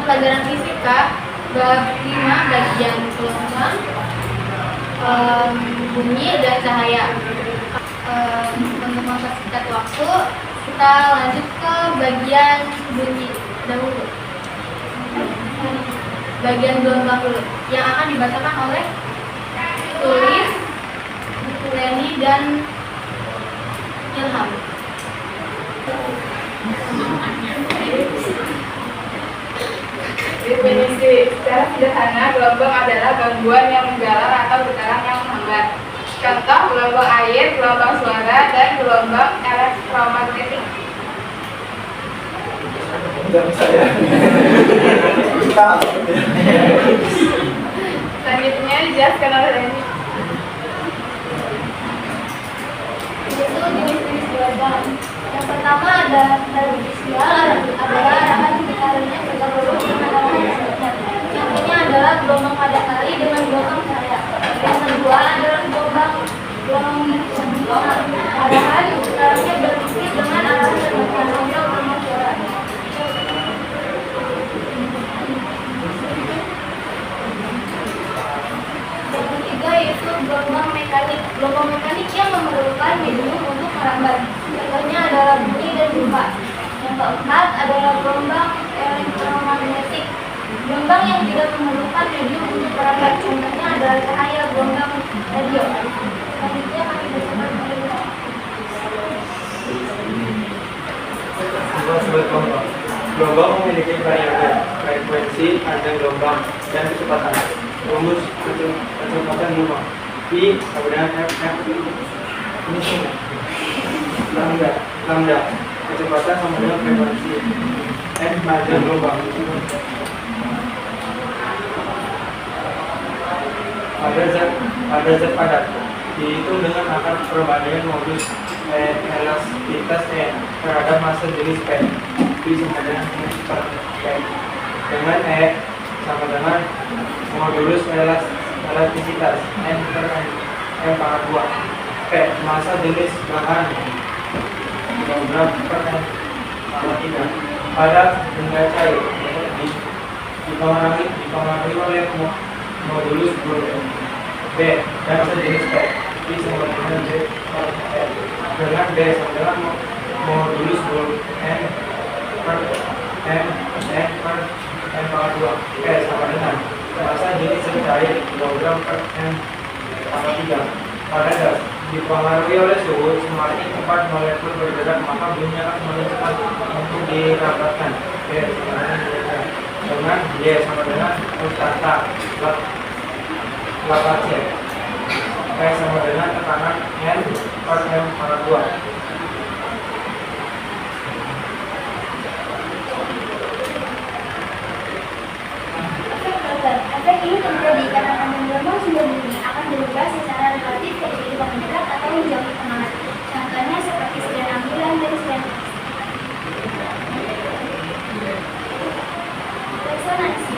pelajaran fisika bab 5 bagian gelombang, bunyi dan cahaya. Untuk mempersingkat waktu, kita lanjut ke bagian bunyi dahulu. Bagian gelombang dulu yang akan dibacakan oleh Tulis, Leni dan Ilham. Definisi secara sederhana, gelombang adalah gangguan yang menggalang atau getaran yang menghambat. Contoh, gelombang air, gelombang suara, dan gelombang elektromagnetik. Selanjutnya dijelaskan oleh Leni. Itu jenis-jenis gelombang. Yang pertama ada radial, adalah arahan getarannya tegak lurus dengan arahan sebaliknya. Contohnya adalah gelombang pada kali dengan gelombang cahaya. Yang kedua adalah gelombang arahan getarannya berbisik dengan arahan sebaliknya. Contohnya gelombang suara. Yang ketiga yaitu gelombang mekanik. Gelombang mekanik yang memerlukan medium untuk merambat. Contohnya adalah bunyi dan gempa. Yang keempat adalah gelombang elektromagnetik. Gelombang yang tidak memerlukan medium untuk merambat. Contohnya adalah cahaya gelombang radio. Selanjutnya kami bacakan Gelombang memiliki variabel frekuensi, panjang gelombang, dan kecepatan. Rumus kecepatan gelombang I sama dengan F ini lambda kecepatan sama dengan frekuensi F panjang gelombang. Pada zat padat dihitung dengan akar perbandingan modus elastisitas E terhadap massa jenis P sama dengan per P, dengan E sama dengan modulus elastisitas N per M pangkat 2. P massa jenis bahan kilogram per M pangkat 3 pada benda cair dipengaruhi oleh modulus volume. B dan massa jenis P sama dengan D per M, dengan D sama dengan modulus volume N per M per M pangkat 2. P sama dengan massa jenis cair kilogram per M pangkat 3. Pada gas dipengaruhi oleh suhu, semakin cepat molekul bergerak maka bunyi akan semakin cepat untuk dirapatkan. P sama dengan Y sama dengan ustata lapasnya. P sama dengan tekanan N per M pangkat 2. efek ini terjadi karena tandang gelombang sumber bunyi akan berubah secara relatif ketika mendekat atau menjauhi pengamat. Contohnya seperti sekian ambilan dan sekian resonansi.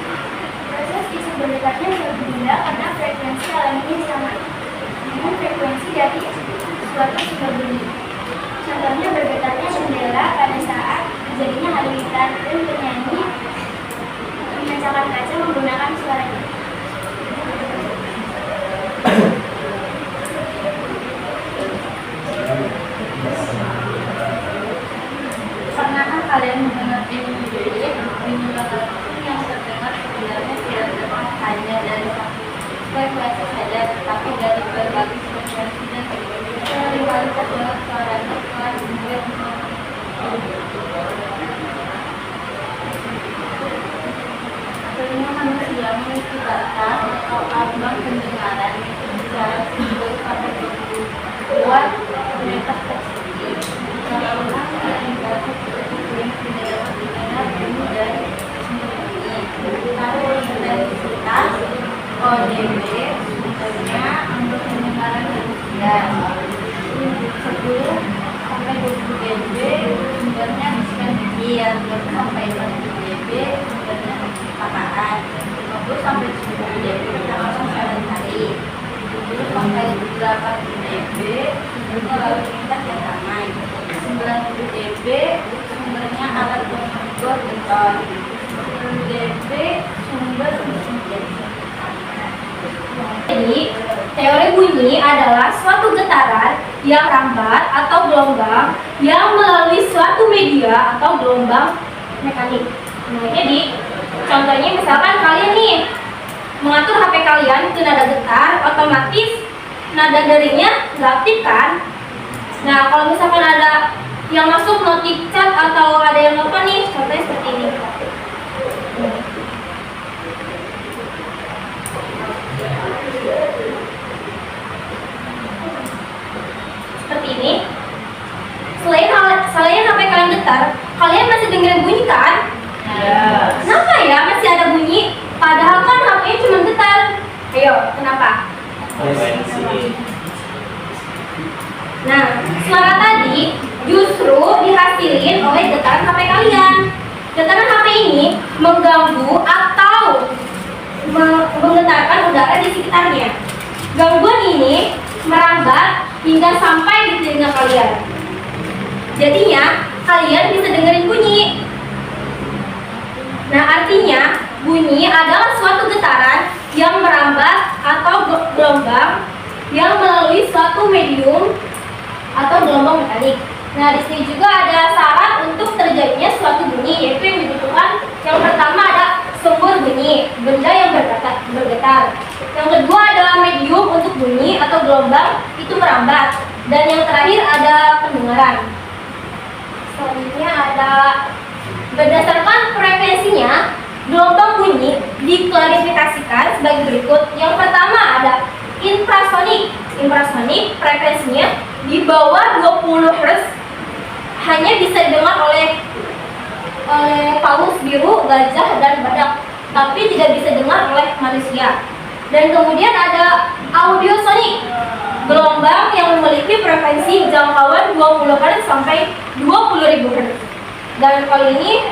Proses isu berdekatnya berbeda karena frekuensi alaminya sama dengan frekuensi dari suatu sumber bunyi. Contohnya bergetarnya jendela pada saat terjadinya halilintar dan penyanyi memecahkan kaca menggunakan suaranya. Pernahkah kalian mendengar bunyi apapun yang terdengar sebenarnya tidak terdengar hanya dari satu frekuensi saja, tetapi dari berbagai frekuensi dan seringkali terdengar suaranya setelah kemudian Akhirnya manusia memiliki batas atau ambang pendengaran secara simbol pada tubuh kuat metas tersebut. Karena indikasi tersebut yang tidak dapat didengar bunyi dari sumber bunyi. Lalu intensitas ODB sumbernya ambang pendengaran manusia 10 sampai 20 dB sumbernya bisikan kecil, sampai 40 dB sumbernya perkataan, 50 sampai 70 dB percakapan sehari-hari, 70 sampai 80 dB sumbernya lalu lintas yang ramai, 90 dB sumbernya alat pengubur beton, 10 dB bunyi adalah suatu getaran yang rambat atau gelombang yang melalui suatu media atau gelombang mekanik. Nah, jadi contohnya misalkan kalian nih mengatur HP kalian ke nada getar, otomatis nada deringnya nggak aktif kan? Nah, kalau misalkan ada yang masuk notif chat atau ada yang apa nih, contohnya seperti ini. Seperti ini. Selain HP kalian getar, kalian masih dengerin bunyi kan? Kenapa ya masih ada bunyi? Padahal kan HP-nya cuma getar. Ayo, kenapa? Nah, suara tadi justru dihasilin oleh getaran HP kalian. Getaran HP ini mengganggu atau menggetarkan udara di sekitarnya. Gangguan ini merambat hingga sampai di telinga kalian. Jadinya, kalian bisa dengerin bunyi. Nah, artinya bunyi adalah suatu getaran yang merambat atau gelombang yang melalui suatu medium atau gelombang mekanik. Nah, di sini juga ada syarat untuk terjadinya suatu bunyi, yaitu yang dibutuhkan. Yang pertama ada sumber bunyi, benda yang bergetar. Yang kedua adalah medium untuk bunyi atau gelombang itu merambat. Dan yang terakhir ada pendengaran. Selanjutnya ada berdasarkan frekuensinya, gelombang bunyi diklasifikasikan sebagai berikut. Yang pertama ada infrasonik. Infrasonik frekuensinya di bawah 20 Hz, hanya bisa didengar oleh paus biru, gajah, dan badak, tapi tidak bisa didengar oleh manusia. Dan kemudian ada audiosonik, gelombang yang memiliki frekuensi jangkauan 20 Hz sampai 20.000 Hz. Dan kali ini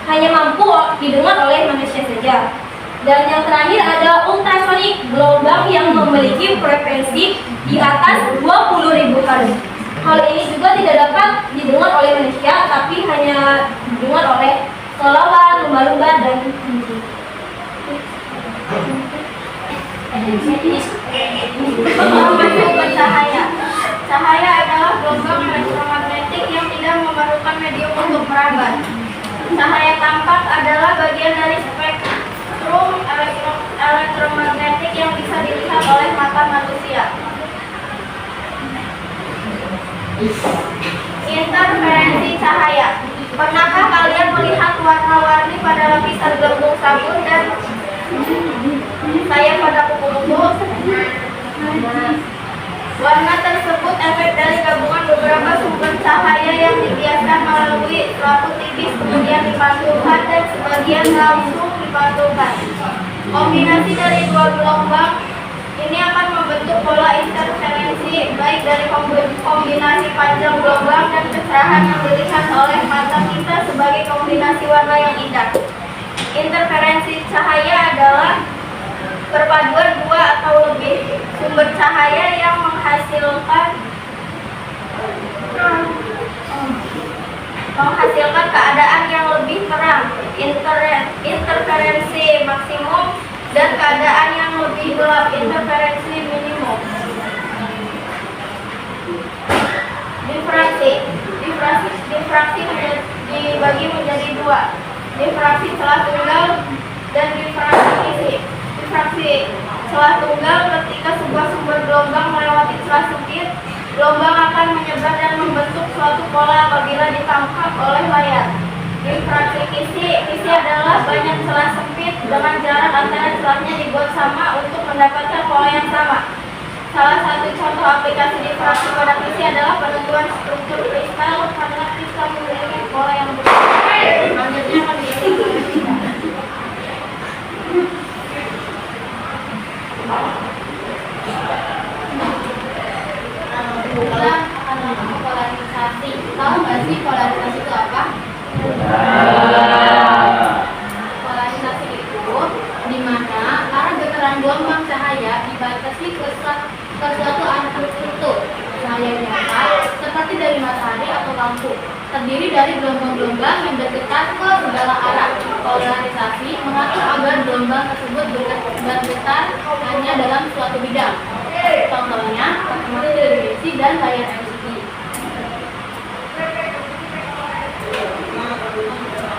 hanya mampu didengar oleh manusia saja. Dan yang terakhir ada ultrasonik, gelombang yang memiliki frekuensi di atas 20.000 Hz. Hal ini juga tidak dapat didengar oleh manusia, tapi hanya didengar oleh kelelawar, lumba-lumba, dan kucing. Cahaya. Cahaya adalah gelombang elektromagnetik yang tidak memerlukan medium untuk merambat. Cahaya tampak adalah bagian dari spektrum elektromagnetik yang bisa dilihat oleh mata manusia. Interferensi cahaya. Pernahkah kalian melihat warna-warni pada lapisan gelembung sabun dan saya pada kuku-kuku? Warna tersebut efek dari gabungan beberapa sumber cahaya yang dibiaskan melalui suatu tipis kemudian dipantulkan dan sebagian langsung dipantulkan. Kombinasi dari dua gelombang ini akan membentuk pola interferensi, baik dari kombinasi panjang gelombang dan kecerahan yang dilihat oleh mata kita sebagai kombinasi warna yang indah. Interferensi cahaya adalah perpaduan dua atau lebih sumber cahaya yang menghasilkan keadaan yang lebih terang, interferensi maksimum, dan keadaan yang lebih gelap, interferensi minimum. Difraksi dibagi menjadi dua, difraksi celah tunggal dan difraksi isi. Difraksi celah tunggal ketika sebuah sumber gelombang melewati celah sempit, gelombang akan menyebar dan membentuk suatu pola apabila ditangkap oleh layar. Difraksi isi adalah banyak celah sempit dengan jarak antara celahnya dibuat sama untuk mendapatkan pola yang sama. Salah satu contoh aplikasi difraksi pada isi adalah penentuan struktur kristal karena kristal memiliki pola yang berbeda. Selanjutnya akan diisi oleh kita. Kita akan melakukan polarisasi. Tahu nggak sih polarisasi itu apa? Polarisasi itu dimana arah getaran gelombang cahaya dibatasi ke suatu arah tertentu. Cahaya nyata seperti dari matahari atau lampu terdiri dari gelombang-gelombang yang bergetar ke segala arah. Polarisasi mengatur agar gelombang tersebut bergetar hanya dalam suatu bidang. Contohnya kacamata televisi dan layar LCD.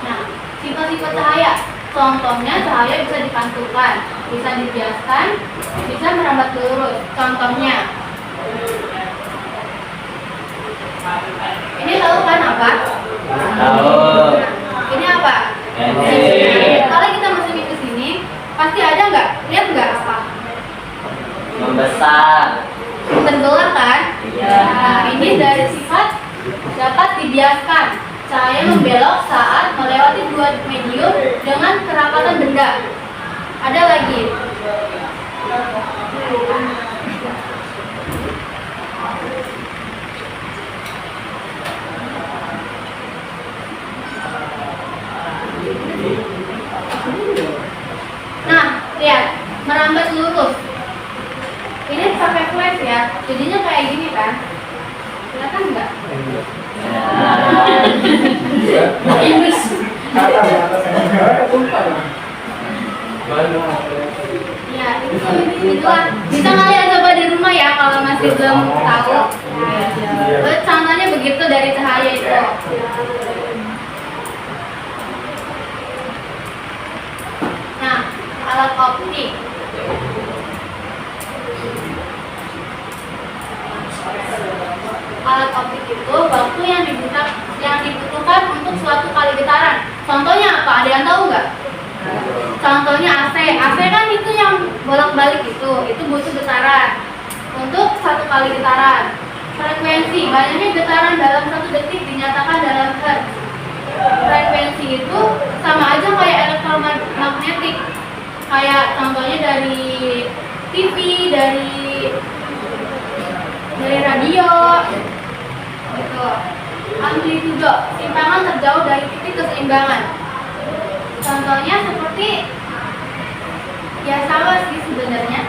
Nah, sifat-sifat cahaya. Contohnya cahaya bisa dipantulkan, bisa dibiaskan, bisa merambat lurus. Contohnya, ini tahu kan apa? Tahu. Ini apa? Kalau kita masukin ke sini, pasti ada nggak? Lihat nggak apa? Membesar. Tenggelam kan? Iya. Nah, ini dari sifat dapat dibiaskan. Cahaya membelok saat melewati dua medium dengan kerapatan benda. Ada lagi. Nah, lihat, merambat lurus. Ini pakai flash ya, jadinya kayak gini kan? Kelihatan nggak? Ya, itulah. Bisa kalian coba di rumah ya kalau masih belum tahu. Contohnya begitu dari cahaya itu. Nah, alat optik. Alat optik itu waktu yang dibutuhkan untuk suatu kali getaran. Contohnya apa? Ada yang tahu nggak? Contohnya AC. AC kan itu yang bolak-balik itu butuh getaran untuk satu kali getaran. Frekuensi, banyaknya getaran dalam satu detik dinyatakan dalam hertz. Frekuensi itu sama aja kayak elektromagnetik. Kayak contohnya dari TV, dari radio, gitu. Amplitudo, simpangan terjauh dari titik keseimbangan. Contohnya seperti ya sama sih sebenarnya.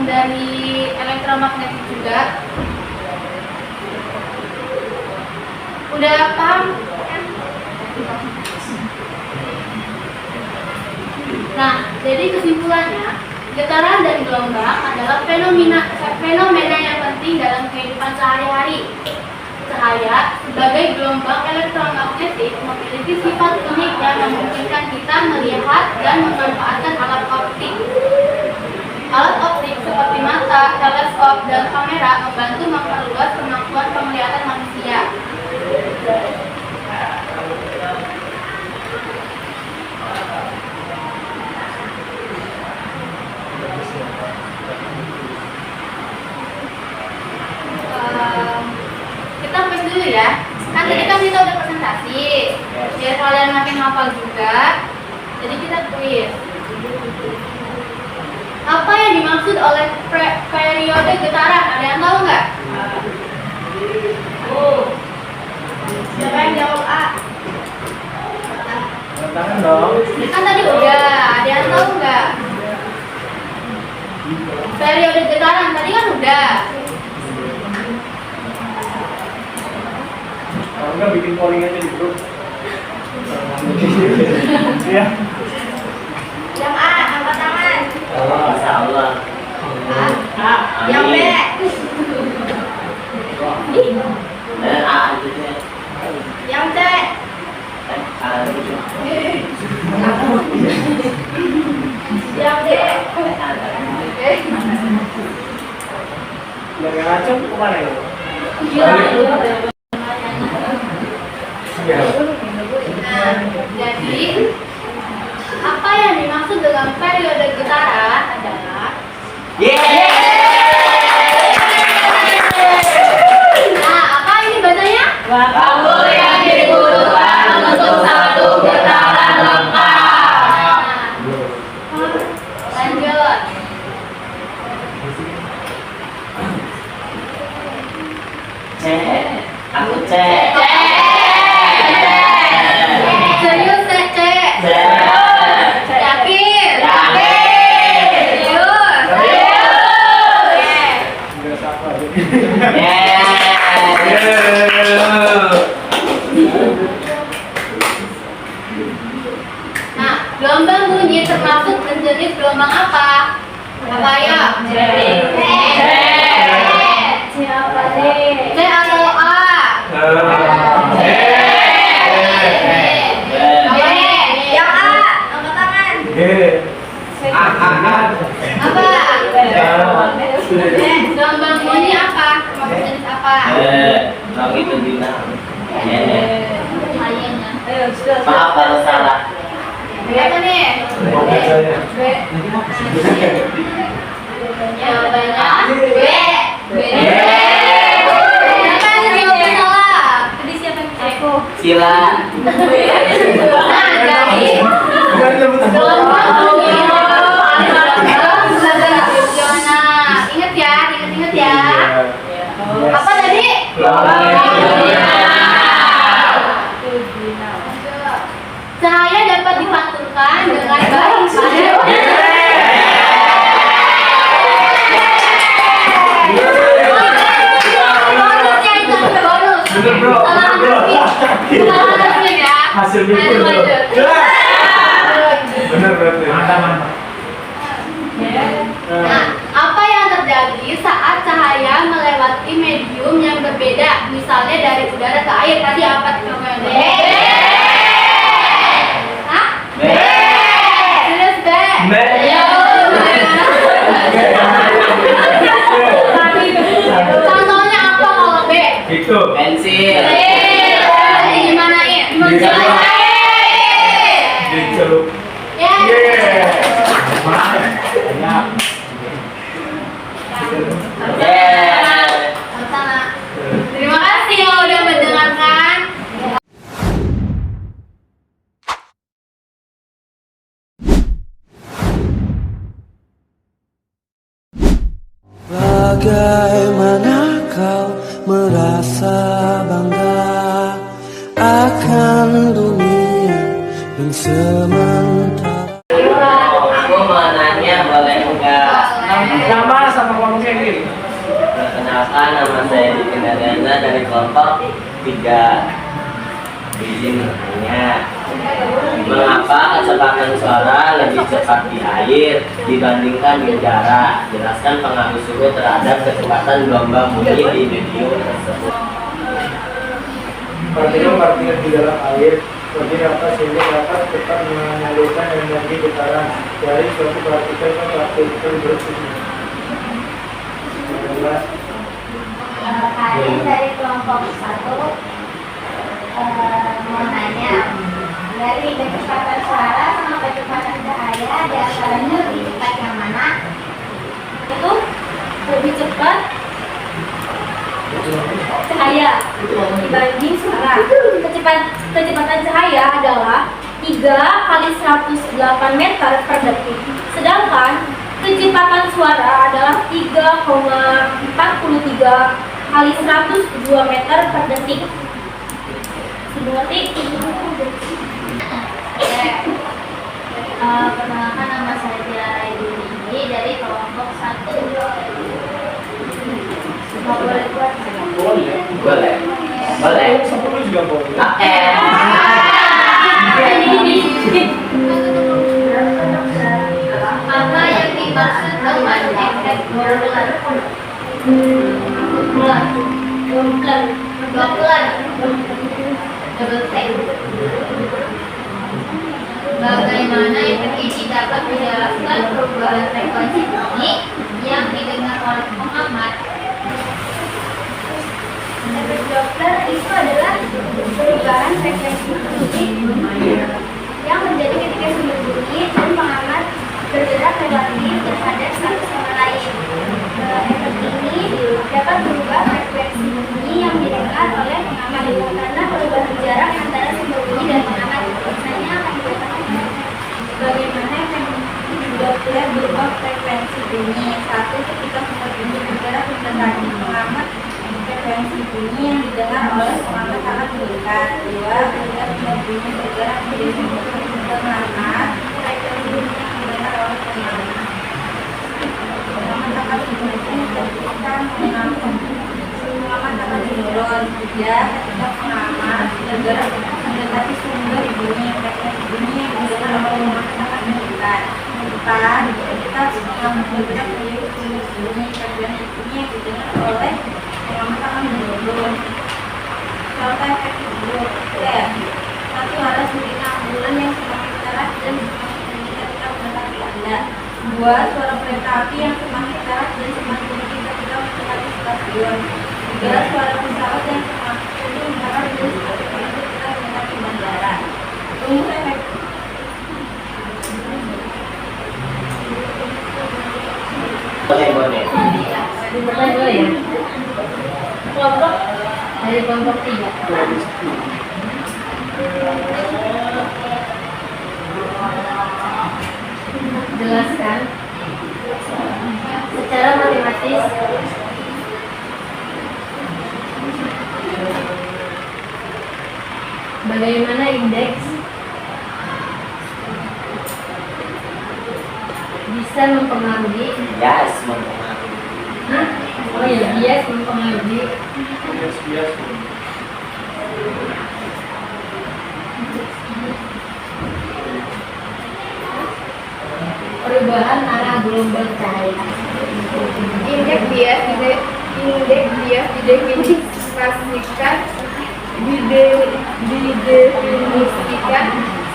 Dari elektromagnetik juga. Udah paham kan? Nah, jadi kesimpulannya, getaran dan gelombang adalah fenomena yang penting dalam kehidupan sehari-hari. Cahaya sebagai gelombang elektromagnetik memiliki sifat unik yang memungkinkan kita melihat dan memanfaatkan alat optik. Alat optik seperti mata, teleskop, dan kamera membantu memperluas kemampuan penglihatan manusia. Kita quiz dulu ya. Kan tadi kan kita udah presentasi. Biar kalian makin hafal juga. Jadi kita quiz. Apa yang dimaksud oleh periode getaran? Ada yang tahu nggak? Siapa yang jawab A? Tangan dong. Kan tadi udah. Ada yang tahu nggak? Periode getaran tadi kan udah. Kalau enggak bikin polling aja di grup. Iya. Yang A, angkat tangan. Masya Allah. A. Yang B. A aja deh. Yang C. A aja. Yang D. Yang ngaco kemana ya? Nah, jadi apa yang dimaksud dengan periode getaran adalah Nah, apa ini bacanya? Waktu yang dibutuhkan untuk satu getaran lengkap. Lanjut. C. Aku C. Serius C. C. Yakin? Yakin. Serius? Enggak sapa aja. Nah, gelombang bunyi termasuk jenis gelombang apa? Apa ya? Oh gitu Dina. Cahayanya. Maaf kalau salah. Apa nih? Oke saya. Jawabannya B. B. Siapa yang jawabnya salah? Tadi siapa yang aku? Sila. Nah, jadi Bukan nyebut kelompok Jona. Ingat ya, ingat ya. Apa tadi? Cahaya dapat dipantulkan dengan baik pada bonusnya itu ada bonus. Bener bro. Salah Bener, bro. harusnya. Salah harusnya ya. Hasil Ayo, bikin bro. lanjut. Bener berarti. Mantap. Nah, apa yang terjadi saat cahaya melewati medium yang berbeda, misalnya dari udara ke air? Tadi apa namanya? B. Hah? B. Terus B. B. Ya. Contohnya apa kalau B? Itu. Pensil. Gimana ya? Dicelup. Ya. Sama-sama. Terima kasih yang udah mendengarkan. Bagaimana kau merasa bangga akan dunia yang sementara? Aku mau nanya boleh enggak? Nama sama kelompoknya ini. Perkenalkan, nama saya Diki Nardana dari kelompok 3. Izin bertanya, mengapa kecepatan suara lebih cepat di air dibandingkan di udara? Jelaskan pengaruh suhu terhadap kecepatan gelombang bunyi di medium tersebut. Partikel-partikel di dalam air bernafas sehingga dapat cepat menyalurkan energi getaran dari suatu partikel ke partikel berikutnya. Adalah Hari dari kelompok 1 mau nanya, dari kecepatan suara sama kecepatan cahaya di antaranya lebih cepat yang mana? Itu lebih cepat cahaya dibanding suara. Kecepatan cahaya adalah 3 kali 108 meter per detik. Sedangkan kecepatan suara adalah 3,43 kali 102 meter per detik. Berarti Perkenalkan, nama saya Tiara Iduni dari kelompok 1. Boleh buat Boleh? Boleh. 10 juga boleh. Oke. apa yang dimaksud dengan efek Doppler? Doppler. Double T. Bagaimana efek ini dapat menjelaskan perubahan frekuensi bunyi yang didengar oleh pengamat? efek Doppler itu adalah perubahan frekuensi bunyi yang terjadi ketika sumber bunyi dan pengamat bergerak relatif terhadap satu sama lain. Efek ini dapat berubah frekuensi bunyi yang didengar oleh pengamat karena perubahan jarak antara sumber bunyi dan pengamat. Biasanya akan dikatakan bagaimana efek Doppler berubah frekuensi bunyi. 1. Ketika sumber bunyi bergerak mendekati pengamat, frekuensi bunyi yang didengar oleh pengamat sangat meningkat. 2. Ketika sumber bunyi bergerak dari sumber pengamat, frekuensi bunyi yang didengar oleh pengamat akan menurun ketika pengamat akan menurun. 3. Ketika pengamat bergerak mendekati sumber bunyi, frekuensi bunyi yang didengar oleh pengamat akan meningkat. 4. Ketika pengamat bergerak dari sumber bunyi, frekuensi bunyi yang didengar oleh pengamat akan menurun. Contoh efek Doppler. 1. Ada suntikan ambulan yang semakin keras dan semakin tinggi ketika mendekati Anda. 2. Suara kereta api yang semakin keras dan semakin tinggi ketika mendekati stasiun. 3. Suara pesawat yang semakin Dari kelompok 3. Jelaskan secara matematis bagaimana indeks bisa mempengaruhi Bias mempengaruhi. oh ya bias mempengaruhi Bias. perubahan arah gelombang cahaya. Indeks bias didefinisikan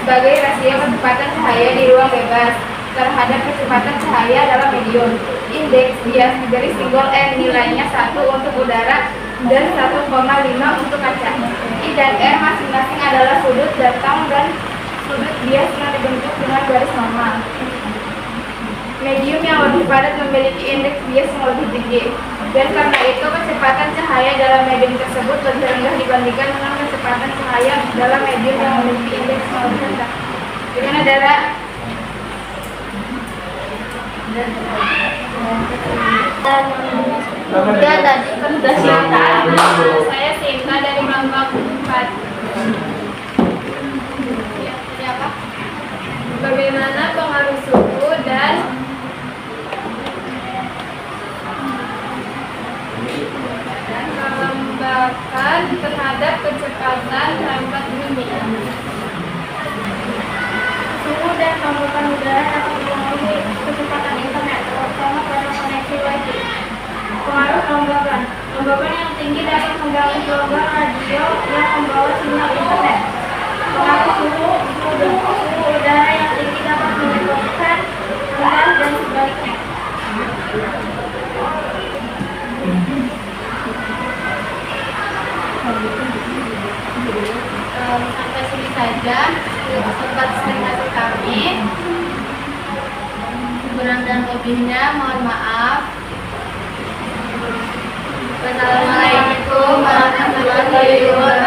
sebagai rasio kecepatan cahaya di ruang bebas terhadap kecepatan cahaya dalam medium. Indeks bias diberi simbol N, nilainya 1 untuk udara dan 1,5 untuk kaca. I dan R masing-masing adalah sudut datang dan sudut bias yang dibentuk dengan garis normal. Medium yang lebih padat memiliki indeks bias yang lebih tinggi, dan karena itu kecepatan cahaya dalam medium tersebut lebih rendah dibandingkan dengan kecepatan cahaya dalam medium yang memiliki indeks yang lebih rendah. Dengan Dara? Udah tadi kan udah Saya Sinta dari kelompok 4. Siapa? Bagaimana pengaruh suhu dan kelembapan terhadap kecepatan lambat bumi? Suhu dan kelembapan udara dapat mempengaruhi kecepatan internet, terutama pada koneksi Wi-Fi. Pengaruh kelembapan. Kelembapan yang tinggi dapat mengganggu gelombang radio yang membawa sinyal internet. Pengaruh suhu udara yang tinggi dapat menyebabkan rendah dan sebaliknya. Sampai sini saja presentasi kami. kurang dan lebihnya mohon maaf. Wassalamualaikum warahmatullahi wabarakatuh.